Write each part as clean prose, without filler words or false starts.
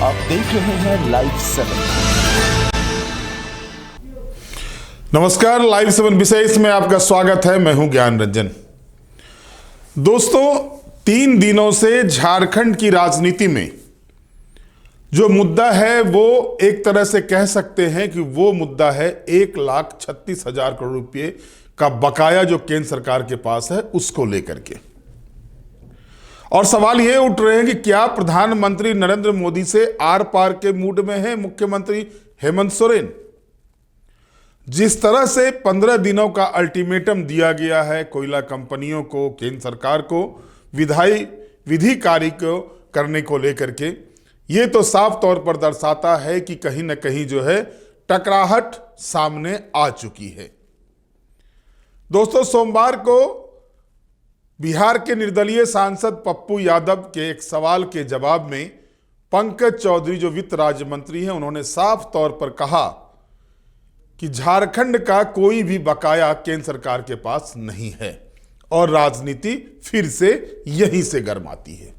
आप देख रहे हैं लाइव 7। नमस्कार, लाइव 7 विशेष में आपका स्वागत है। मैं हूं ज्ञान रंजन। दोस्तों, 3 दिनों से झारखंड की राजनीति में जो मुद्दा है वो एक तरह से कह सकते हैं कि वो मुद्दा है 1,36,000 करोड़ रुपए का बकाया जो केंद्र सरकार के पास है उसको लेकर के। और सवाल ये उठ रहे हैं कि क्या प्रधानमंत्री नरेंद्र मोदी से आर पार के मूड में है मुख्यमंत्री हेमंत सोरेन। जिस तरह से 15 दिनों का अल्टीमेटम दिया गया है कोयला कंपनियों को, केंद्र सरकार को, विधि कार्य को करने को लेकर के, ये तो साफ तौर पर दर्शाता है कि कहीं ना कहीं जो है टकराहट सामने आ चुकी है। दोस्तों, सोमवार को बिहार के निर्दलीय सांसद पप्पू यादव के एक सवाल के जवाब में पंकज चौधरी जो वित्त राज्य मंत्री हैं, उन्होंने साफ तौर पर कहा कि झारखंड का कोई भी बकाया केंद्र सरकार के पास नहीं है और राजनीति फिर से यहीं से गर्माती है।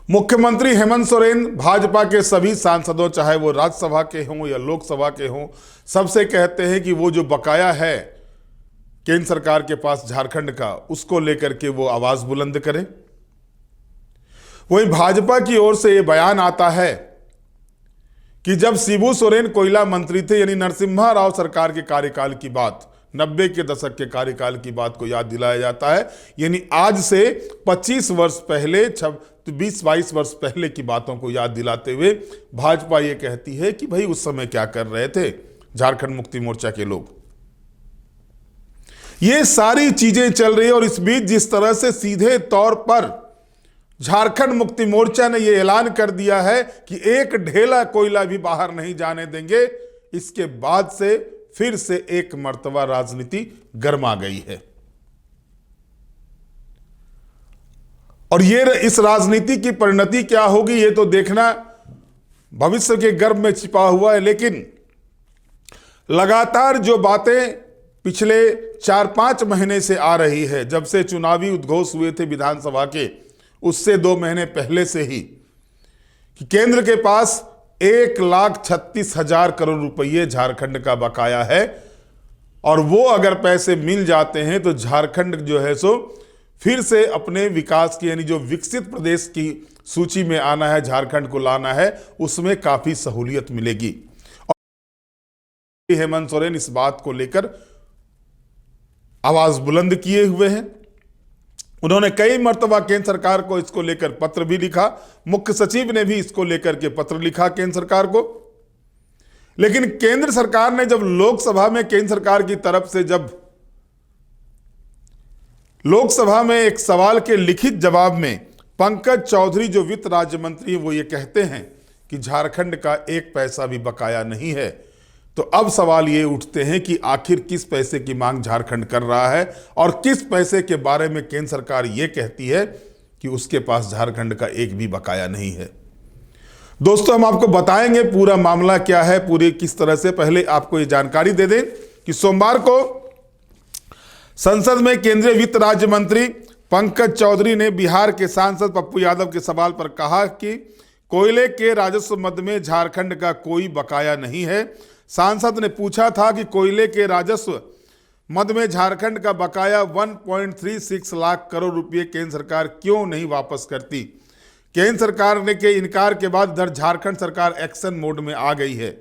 मुख्यमंत्री हेमंत सोरेन भाजपा के सभी सांसदों, चाहे वो राज्यसभा के हों या लोकसभा के हों, सबसे कहते हैं कि वो जो बकाया है केंद्र सरकार के पास झारखंड का, उसको लेकर के वो आवाज बुलंद करें। वहीं भाजपा की ओर से ये बयान आता है कि जब शिबू सोरेन कोयला मंत्री थे, यानी नरसिम्हा राव सरकार के कार्यकाल की बात, 90 के दशक के कार्यकाल की बात को याद दिलाया जाता है। यानी आज से 25 वर्ष पहले, 20-22 वर्ष पहले की बातों को याद दिलाते हुए भाजपा ये कहती है कि भाई उस समय क्या कर रहे थे झारखंड मुक्ति मोर्चा के लोग। ये सारी चीजें चल रही है और इस बीच जिस तरह से सीधे तौर पर झारखंड मुक्ति मोर्चा ने यह ऐलान कर दिया है कि एक ढेला कोयला भी बाहर नहीं जाने देंगे, इसके बाद से फिर से एक मर्तबा राजनीति गर्मा गई है। और ये इस राजनीति की परिणति क्या होगी ये तो देखना भविष्य के गर्भ में छिपा हुआ है। लेकिन लगातार जो बातें पिछले 4-5 महीने से आ रही है, जब से चुनावी उद्घोष हुए थे विधानसभा के, उससे 2 महीने पहले से ही, कि केंद्र के पास 1,36,000 करोड़ रुपये झारखंड का बकाया है और वो अगर पैसे मिल जाते हैं तो झारखंड जो है सो फिर से अपने विकास की, यानी जो विकसित प्रदेश की सूची में आना है, झारखंड को लाना है, उसमें काफी सहूलियत मिलेगी। और हेमंत सोरेन इस बात को लेकर आवाज बुलंद किए हुए हैं। उन्होंने कई मर्तबा केंद्र सरकार को इसको लेकर पत्र भी लिखा, मुख्य सचिव ने भी इसको लेकर के पत्र लिखा केंद्र सरकार को। लेकिन केंद्र सरकार ने जब लोकसभा में केंद्र सरकार की तरफ से जब लोकसभा में एक सवाल के लिखित जवाब में पंकज चौधरी जो वित्त राज्य मंत्री वो ये कहते हैं कि झारखंड का एक पैसा भी बकाया नहीं है, तो अब सवाल ये उठते हैं कि आखिर किस पैसे की मांग झारखंड कर रहा है और किस पैसे के बारे में केंद्र सरकार ये कहती है कि उसके पास झारखंड का एक भी बकाया नहीं है। दोस्तों, हम आपको बताएंगे पूरा मामला क्या है, पूरे किस तरह से। पहले आपको ये जानकारी दे दें कि सोमवार को संसद में केंद्रीय वित्त राज्य मंत्री पंकज चौधरी ने बिहार के सांसद पप्पू यादव के सवाल पर कहा कि कोयले के राजस्व मद में झारखंड का कोई बकाया नहीं है। सांसद ने पूछा था कि कोयले के राजस्व मद में झारखंड का बकाया 1.36 लाख करोड़ रुपए केंद्र सरकार क्यों नहीं वापस करती। केंद्र सरकार ने के इनकार के बाद इधर झारखंड सरकार एक्शन मोड में आ गई है।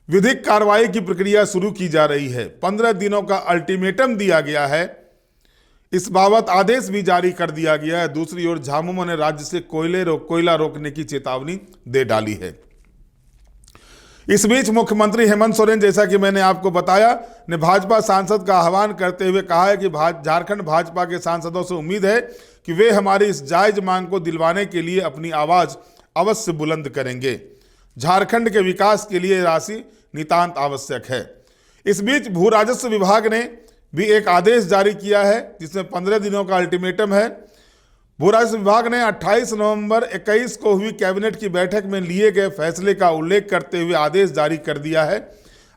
विधिक कार्रवाई की प्रक्रिया शुरू की जा रही है। 15 दिनों का अल्टीमेटम दिया गया है, इस बाबत आदेश भी जारी कर दिया गया है। दूसरी ओर झामुमो ने राज्य से कोयला रोकने की चेतावनी दे डाली है। इस बीच मुख्यमंत्री हेमंत सोरेन, जैसा कि मैंने आपको बताया, ने भाजपा सांसद का आह्वान करते हुए कहा है कि झारखंड भाजपा के सांसदों से उम्मीद है कि वे हमारी इस जायज मांग को दिलवाने के लिए अपनी आवाज अवश्य बुलंद करेंगे। झारखंड के विकास के लिए राशि नितांत आवश्यक है। इस बीच भू राजस्व विभाग ने भी एक आदेश जारी किया है जिसमें 15 दिनों का अल्टीमेटम है। भू राजस्व विभाग ने 28 नवंबर 21 को हुई कैबिनेट की बैठक में लिए गए फैसले का उल्लेख करते हुए आदेश जारी कर दिया है।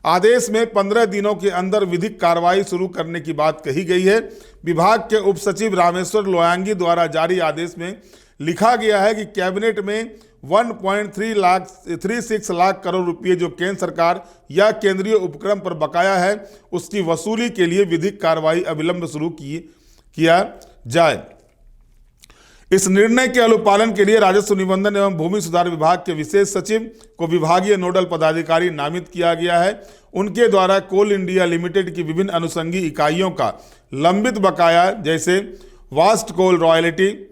आदेश में 15 दिनों के अंदर विधिक कार्रवाई शुरू करने की बात कही गई है। विभाग के उप सचिव रामेश्वर लोयांगी द्वारा जारी आदेश में लिखा गया है कि कैबिनेट में 1.36 लाख करोड़ रुपए जो केंद्र सरकार या केंद्रीय उपक्रम पर बकाया है उसकी वसूली के लिए विधिक कार्रवाई अविलंब शुरू किया जाए। इस निर्णय के अनुपालन के लिए राजस्व निबंधन एवं भूमि सुधार विभाग के विशेष सचिव को विभागीय नोडल पदाधिकारी नामित किया गया है। उनके द्वारा कोल इंडिया लिमिटेड की विभिन्न अनुषंगी इकाइयों का लंबित बकाया जैसे washed coal royalty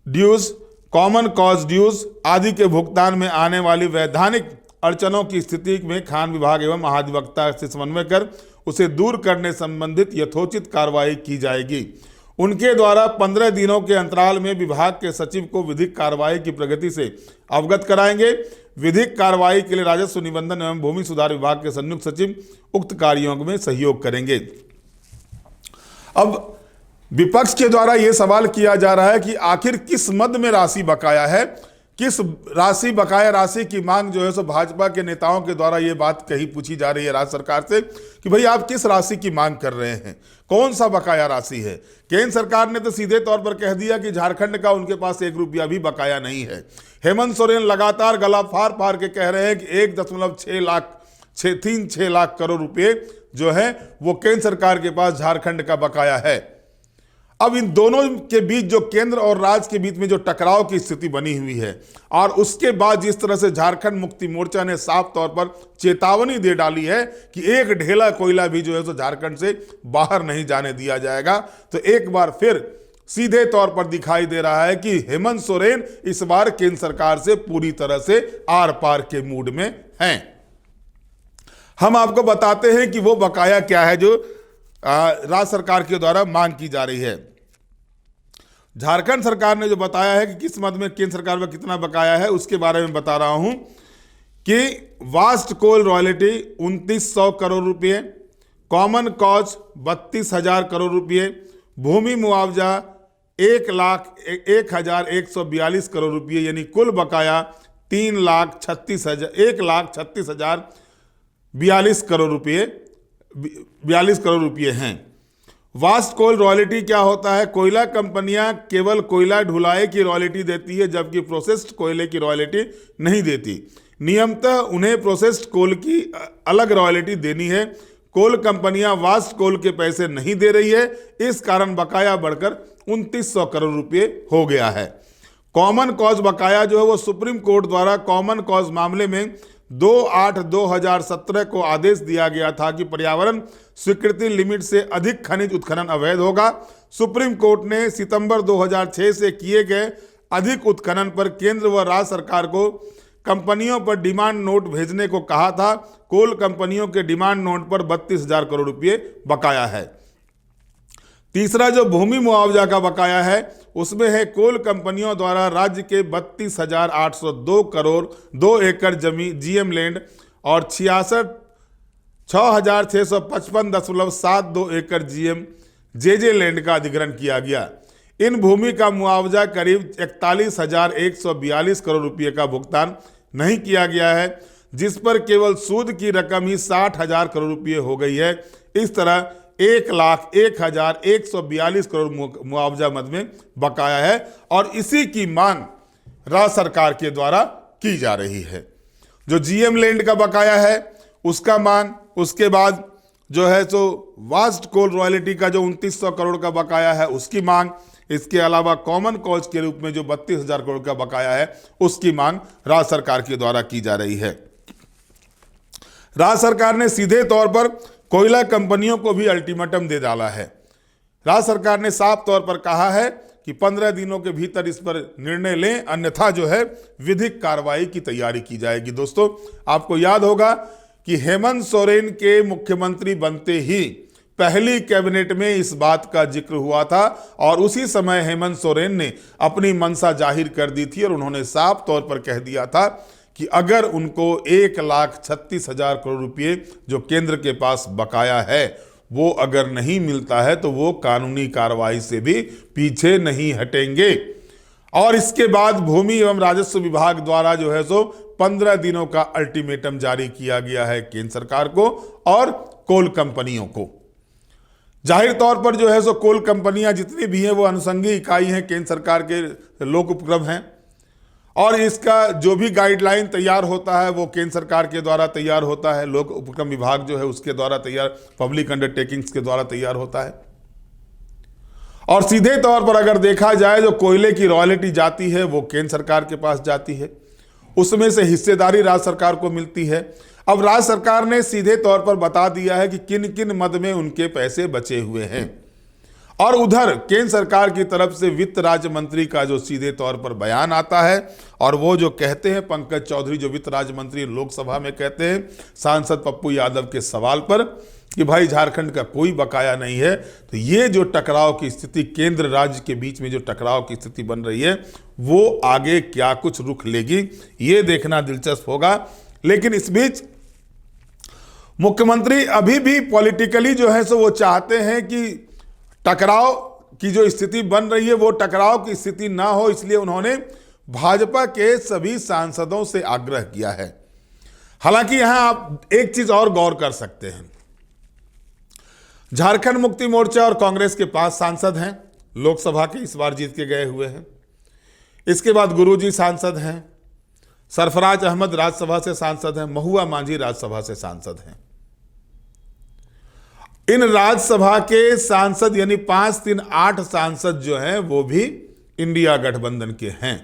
dues, common cause dues आदि के भुगतान में आने वाली वैधानिक अड़चनों की स्थिति में खान विभाग एवं महाधिवक्ता से समन्वय कर उसे दूर करने संबंधित यथोचित कार्रवाई की जाएगी। उनके द्वारा 15 दिनों के अंतराल में विभाग के सचिव को विधिक कार्रवाई की प्रगति से अवगत कराएंगे। विधिक कार्रवाई के लिए राजस्व निबंधन एवं भूमि सुधार विभाग के संयुक्त सचिव उक्त कार्यों में सहयोग करेंगे। अब विपक्ष के द्वारा यह सवाल किया जा रहा है कि आखिर किस मद में राशि बकाया है, किस बकाया राशि की मांग जो है सो भाजपा के नेताओं के द्वारा ये बात पूछी जा रही है राज्य सरकार से कि भाई आप किस राशि की मांग कर रहे हैं, कौन सा बकाया राशि है। केंद्र सरकार ने तो सीधे तौर पर कह दिया कि झारखंड का उनके पास 1 रुपया भी बकाया नहीं है। हेमंत सोरेन लगातार गला फाड़ फाड़ के कह रहे हैं कि 1.6 लाख करोड़ रुपए जो है वो केंद्र सरकार के पास झारखंड का बकाया है। अब इन दोनों के बीच जो केंद्र और राज्य के बीच में जो टकराव की स्थिति बनी हुई है और उसके बाद जिस तरह से झारखंड मुक्ति मोर्चा ने साफ तौर पर चेतावनी दे डाली है कि एक ढेला कोयला भी जो है तो झारखंड से बाहर नहीं जाने दिया जाएगा, तो एक बार फिर सीधे तौर पर दिखाई दे रहा है कि हेमंत सोरेन इस बार केंद्र सरकार से पूरी तरह से आर पार के मूड में हैं। हम आपको बताते हैं कि वो बकाया क्या है जो राज्य सरकार के द्वारा मांग की जा रही है। झारखंड सरकार ने जो बताया है कि किस मद में केंद्र सरकार में कितना बकाया है उसके बारे में बता रहा हूं कि वास्ट कोल रॉयल्टी 2900 करोड़ रुपए, कॉमन कॉज 32,000 करोड़ रुपए, भूमि मुआवजा 1,01,142 करोड़ रुपए यानी कुल बकाया 1,36,042 करोड़ रुपए हैं। वास्ट कोल रॉयल्टी क्या होता है? कोयला कंपनियां केवल कोयला ढुलाई की रॉयल्टी देती है जबकि प्रोसेस्ड कोयले की रॉयल्टी नहीं देती। नियमतः उन्हें प्रोसेस्ड कोल की अलग रॉयल्टी देनी है। कोल कंपनियां वास्ट कोल के पैसे नहीं दे रही है, इस कारण बकाया बढ़कर 2900 करोड़ रुपए हो गया है। कॉमन कॉज बकाया जो है वो सुप्रीम कोर्ट द्वारा कॉमन कॉज मामले में 2/8/2017 को आदेश दिया गया था कि पर्यावरण स्वीकृति लिमिट से अधिक खनिज उत्खनन अवैध होगा। सुप्रीम कोर्ट ने सितंबर 2006 से किए गए अधिक उत्खनन पर केंद्र व राज्य सरकार को कंपनियों पर डिमांड नोट भेजने को कहा था। कोल कंपनियों के डिमांड नोट पर 32,000 करोड़ रुपए बकाया है। तीसरा जो भूमि मुआवजा का बकाया है उसमें है कोल कंपनियों द्वारा राज्य के 32,802 करोड़ 2 एकड़ जमीन जीएम लैंड और 6,655.72 एकड़ जीएम जेजे लैंड का अधिग्रहण किया गया। इन भूमि का मुआवजा करीब 41,142 करोड़ रुपए का भुगतान नहीं किया गया है, जिस पर केवल सूद की रकम ही 60,000 करोड़ रुपए हो गई है। इस तरह 1,01,142 करोड़ मुआवजा मद में बकाया है और इसी की मांग राज्य सरकार के द्वारा की जा रही है। जो जीएम लैंड का बकाया है उसका मांग, उसके बाद जो है सो वास्ट कोल रॉयल्टी का जो 2900 करोड़ का बकाया है उसकी मांग, इसके अलावा कॉमन कॉज के रूप में जो 32,000 करोड़ का बकाया है उसकी मांग राज्य सरकार के द्वारा की जा रही है। राज्य सरकार ने सीधे तौर पर कोयला कंपनियों को भी अल्टीमेटम दे डाला है। राज्य सरकार ने साफ तौर पर कहा है कि 15 दिनों के भीतर इस पर निर्णय लें, अन्यथा जो है विधिक कार्रवाई की तैयारी की जाएगी। दोस्तों, आपको याद होगा कि हेमंत सोरेन के मुख्यमंत्री बनते ही पहली कैबिनेट में इस बात का जिक्र हुआ था और उसी समय हेमंत सोरेन ने अपनी मंशा जाहिर कर दी थी और उन्होंने साफ तौर पर कह दिया था कि अगर उनको 1,36,000 करोड़ रुपए जो केंद्र के पास बकाया है वो अगर नहीं मिलता है तो वो कानूनी कार्रवाई से भी पीछे नहीं हटेंगे। और इसके बाद भूमि एवं राजस्व विभाग द्वारा जो है सो 15 दिनों का अल्टीमेटम जारी किया गया है केंद्र सरकार को और कोल कंपनियों को। जाहिर तौर पर जो है सो कोल कंपनियां जितनी भी हैं वो अनुषंगी इकाई हैं, केंद्र सरकार के लोक उपक्रम हैं और इसका जो भी गाइडलाइन तैयार होता है वो केंद्र सरकार के द्वारा तैयार होता है, लोक उपक्रम विभाग जो है उसके द्वारा तैयार, पब्लिक अंडरटेकिंग्स के द्वारा तैयार होता है। और सीधे तौर पर अगर देखा जाए जो कोयले की रॉयल्टी जाती है वो केंद्र सरकार के पास जाती है, उसमें से हिस्सेदारी राज्य सरकार को मिलती है। अब राज्य सरकार ने सीधे तौर पर बता दिया है कि किन किन मद में उनके पैसे बचे हुए हैं। और उधर केंद्र सरकार की तरफ से वित्त राज्य मंत्री का जो सीधे तौर पर बयान आता है और वो जो कहते हैं, पंकज चौधरी जो वित्त राज्य मंत्री लोकसभा में कहते हैं सांसद पप्पू यादव के सवाल पर कि भाई झारखंड का कोई बकाया नहीं है। तो ये जो टकराव की स्थिति, केंद्र राज्य के बीच में जो टकराव की स्थिति बन रही है, वो आगे क्या कुछ रुख लेगी ये देखना दिलचस्प होगा। लेकिन इस बीच मुख्यमंत्री अभी भी पॉलिटिकली जो है सो वो चाहते हैं कि टकराव की जो स्थिति बन रही है वो टकराव की स्थिति ना हो, इसलिए उन्होंने भाजपा के सभी सांसदों से आग्रह किया है। हालांकि यहां आप एक चीज और गौर कर सकते हैं, झारखंड मुक्ति मोर्चा और कांग्रेस के 5 सांसद हैं, लोकसभा के इस बार जीत के गए हुए हैं। इसके बाद गुरुजी सांसद हैं, सरफराज अहमद राज्यसभा से सांसद हैं, महुआ मांझी राज्यसभा से सांसद हैं। इन राज्यसभा के सांसद यानी 5, 3, 8 सांसद जो हैं वो भी इंडिया गठबंधन के हैं।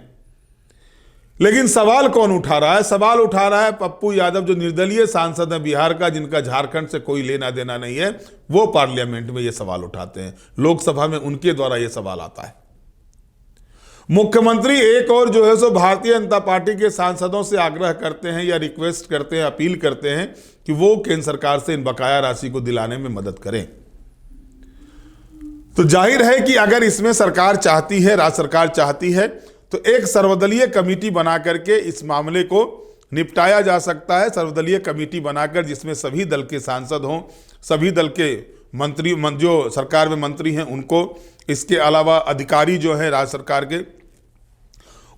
लेकिन सवाल कौन उठा रहा है? सवाल उठा रहा है पप्पू यादव जो निर्दलीय सांसद हैं बिहार का, जिनका झारखंड से कोई लेना देना नहीं है, वो पार्लियामेंट में ये सवाल उठाते हैं। लोकसभा में उनके द्वारा ये सवाल आता है। मुख्यमंत्री एक और जो है सो भारतीय जनता पार्टी के सांसदों से आग्रह करते हैं या रिक्वेस्ट करते हैं, अपील करते हैं कि वो केंद्र सरकार से इन बकाया राशि को दिलाने में मदद करें। तो जाहिर है कि अगर इसमें सरकार चाहती है, राज्य सरकार चाहती है, तो एक सर्वदलीय कमेटी बना करके इस मामले को निपटाया जा सकता है। सर्वदलीय कमेटी बनाकर जिसमें सभी दल के सांसद हों, सभी दल के मंत्री जो सरकार में मंत्री हैं उनको, इसके अलावा अधिकारी जो हैं राज्य सरकार के,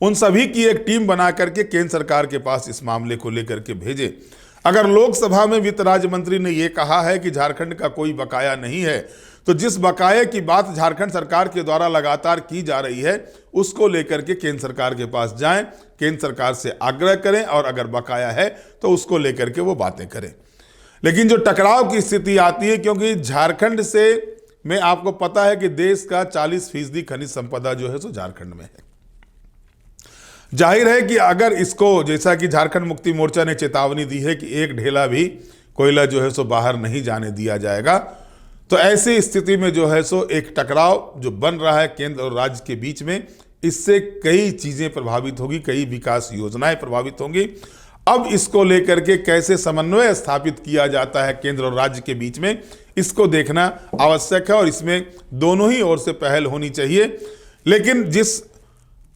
उन सभी की एक टीम बना करके केंद्र सरकार के पास इस मामले को लेकर के भेजे। अगर लोकसभा में वित्त राज्य मंत्री ने यह कहा है कि झारखंड का कोई बकाया नहीं है, तो जिस बकाये की बात झारखंड सरकार के द्वारा लगातार की जा रही है उसको लेकर के केंद्र सरकार के पास जाएं, केंद्र सरकार से आग्रह करें और अगर बकाया है तो उसको लेकर के वो बातें करें। लेकिन जो टकराव की स्थिति आती है, क्योंकि झारखंड से में आपको पता है कि देश का 40% खनिज संपदा जो है सो झारखंड में है। जाहिर है कि अगर इसको, जैसा कि झारखंड मुक्ति मोर्चा ने चेतावनी दी है कि एक ढेला भी कोयला जो है सो बाहर नहीं जाने दिया जाएगा, तो ऐसी स्थिति में जो है सो एक टकराव जो बन रहा है केंद्र और राज्य के बीच में, इससे कई चीजें प्रभावित होगी, कई विकास योजनाएं प्रभावित होंगी। अब इसको लेकर के कैसे समन्वय स्थापित किया जाता है केंद्र और राज्य के बीच में, इसको देखना आवश्यक है और इसमें दोनों ही ओर से पहल होनी चाहिए। लेकिन जिस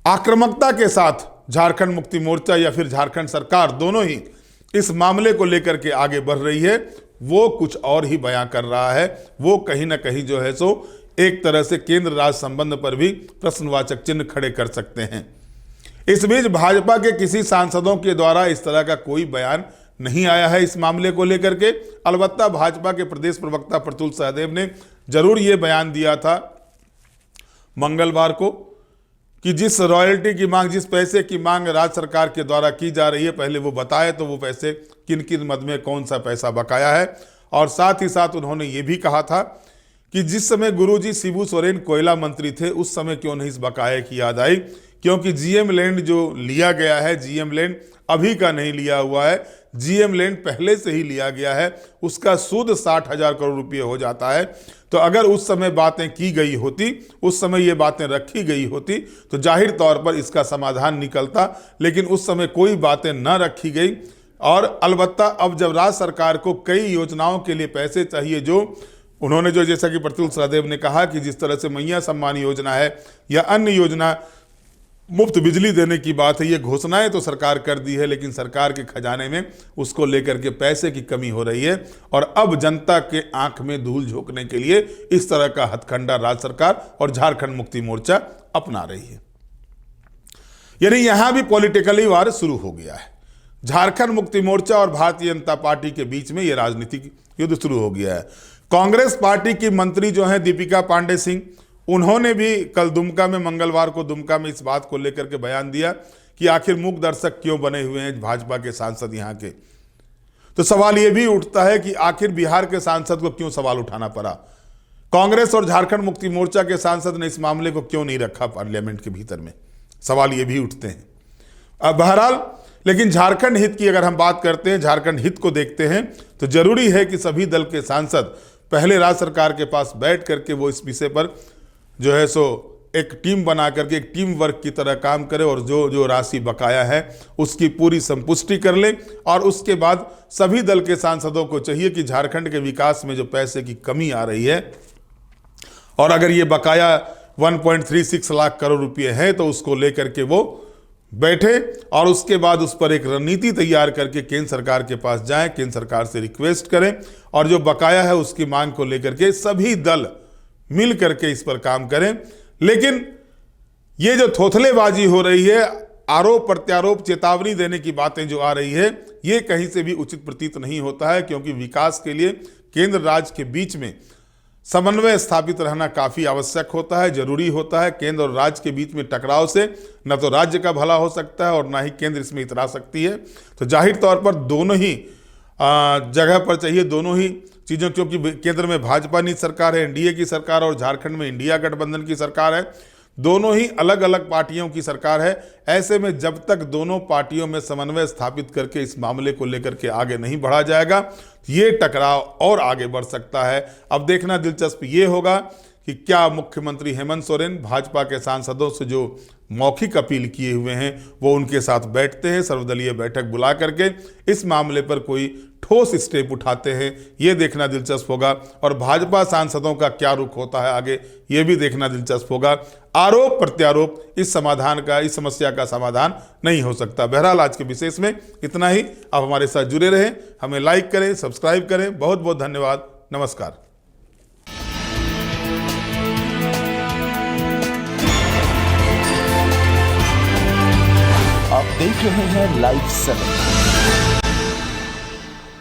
आक्रामकता के साथ झारखंड मुक्ति मोर्चा या फिर झारखंड सरकार दोनों ही इस मामले को लेकर के आगे बढ़ रही है, वो कुछ और ही बयां कर रहा है। वो कहीं ना कहीं जो है सो एक तरह से केंद्र राज्य संबंध पर भी प्रश्नवाचक चिन्ह खड़े कर सकते हैं। इस बीच भाजपा के किसी सांसदों के द्वारा इस तरह का कोई बयान नहीं आया है इस मामले को लेकर के। अलबत्ता भाजपा के प्रदेश प्रवक्ता प्रतुल सहदेव ने जरूर ये बयान दिया था मंगलवार को कि जिस रॉयल्टी की मांग, जिस पैसे की मांग राज्य सरकार के द्वारा की जा रही है, पहले वो बताए तो वो पैसे किन किन मद में कौन सा पैसा बकाया है। और साथ ही साथ उन्होंने ये भी कहा था कि जिस समय गुरुजी शिबू सोरेन कोयला मंत्री थे उस समय क्यों नहीं इस बकाये की याद आई, क्योंकि जीएम लैंड जो लिया गया है, जीएम लैंड अभी का नहीं लिया हुआ है, जीएम लैंड पहले से ही लिया गया है, उसका सूद 60,000 करोड़ रुपये हो जाता है। तो अगर उस समय बातें की गई होती, उस समय ये बातें रखी गई होती तो जाहिर तौर पर इसका समाधान निकलता, लेकिन उस समय कोई बातें न रखी गई। और अलबत्ता अब जब राज्य सरकार को कई योजनाओं के लिए पैसे चाहिए, जो उन्होंने जो जैसा कि प्रतुल सहदेव ने कहा कि जिस तरह से मैया सम्मान योजना है या अन्य योजना, मुफ्त बिजली देने की बात है, ये घोषणाएं तो सरकार कर दी है, लेकिन सरकार के खजाने में उसको लेकर के पैसे की कमी हो रही है। और अब जनता के आंख में धूल झोंकने के लिए इस तरह का हथकंडा राज्य सरकार और झारखंड मुक्ति मोर्चा अपना रही है। यानी यहां भी पॉलिटिकली वार शुरू हो गया है। झारखंड मुक्ति मोर्चा और भारतीय जनता पार्टी के बीच में यह राजनीतिक युद्ध शुरू हो गया है। कांग्रेस पार्टी की मंत्री जो है दीपिका पांडे सिंह, उन्होंने भी कल दुमका में, मंगलवार को दुमका में इस बात को लेकर के बयान दिया कि आखिर मूक दर्शक क्यों बने हुए हैं भाजपा के सांसद यहाँ के। तो सवाल यह भी उठता है कि आखिर बिहार के सांसद को क्यों सवाल उठाना पड़ा, कांग्रेस और झारखंड मुक्ति मोर्चा के सांसद ने इस मामले को क्यों नहीं रखा पार्लियामेंट के भीतर में, सवाल ये भी उठते हैं। अब बहरहाल, लेकिन झारखंड हित की अगर हम बात करते हैं, झारखंड हित को देखते हैं, तो जरूरी है कि सभी दल के सांसद पहले राज्य सरकार के पास बैठ करके वो इस विषय पर जो है सो एक टीम बना करके एक टीम वर्क की तरह काम करे और जो जो राशि बकाया है उसकी पूरी संपुष्टि कर ले। और उसके बाद सभी दल के सांसदों को चाहिए कि झारखंड के विकास में जो पैसे की कमी आ रही है, और अगर ये बकाया 1.36 लाख करोड़ रुपए है, तो उसको लेकर के वो बैठे और उसके बाद उस पर एक रणनीति तैयार करके केंद्र सरकार के पास जाएं, केंद्र सरकार से रिक्वेस्ट करें और जो बकाया है उसकी मांग को लेकर के सभी दल मिल करके इस पर काम करें। लेकिन ये जो थोथलेबाजी हो रही है, आरोप प्रत्यारोप, चेतावनी देने की बातें जो आ रही है, ये कहीं से भी उचित प्रतीत नहीं होता है, क्योंकि विकास के लिए केंद्र राज्य के बीच में समन्वय स्थापित रहना काफी आवश्यक होता है, जरूरी होता है। केंद्र और राज्य के बीच में टकराव से न तो राज्य का भला हो सकता है और ना ही केंद्र इसमें इतरा सकती है। तो जाहिर तौर पर दोनों ही जगह पर चाहिए, दोनों ही चीज़ों, क्योंकि केंद्र में भाजपा नीति सरकार है, एनडीए की सरकार, और झारखंड में इंडिया गठबंधन की सरकार है। दोनों ही अलग अलग पार्टियों की सरकार है। ऐसे में जब तक दोनों पार्टियों में समन्वय स्थापित करके इस मामले को लेकर के आगे नहीं बढ़ा जाएगा, ये टकराव और आगे बढ़ सकता है। अब देखना दिलचस्प ये होगा कि क्या मुख्यमंत्री हेमंत सोरेन भाजपा के सांसदों से जो मौखिक अपील किए हुए हैं वो उनके साथ बैठते हैं, सर्वदलीय बैठक बुला करके इस मामले पर कोई ठोस स्टेप उठाते हैं, ये देखना दिलचस्प होगा। और भाजपा सांसदों का क्या रुख होता है आगे, ये भी देखना दिलचस्प होगा। आरोप प्रत्यारोप इस समस्या का समाधान नहीं हो सकता। बहरहाल आज के विशेष में इतना ही। आप हमारे साथ जुड़े रहें, हमें लाइक करें, सब्सक्राइब करें। बहुत बहुत धन्यवाद। नमस्कार। आप देख रहे हैं लाइव 7।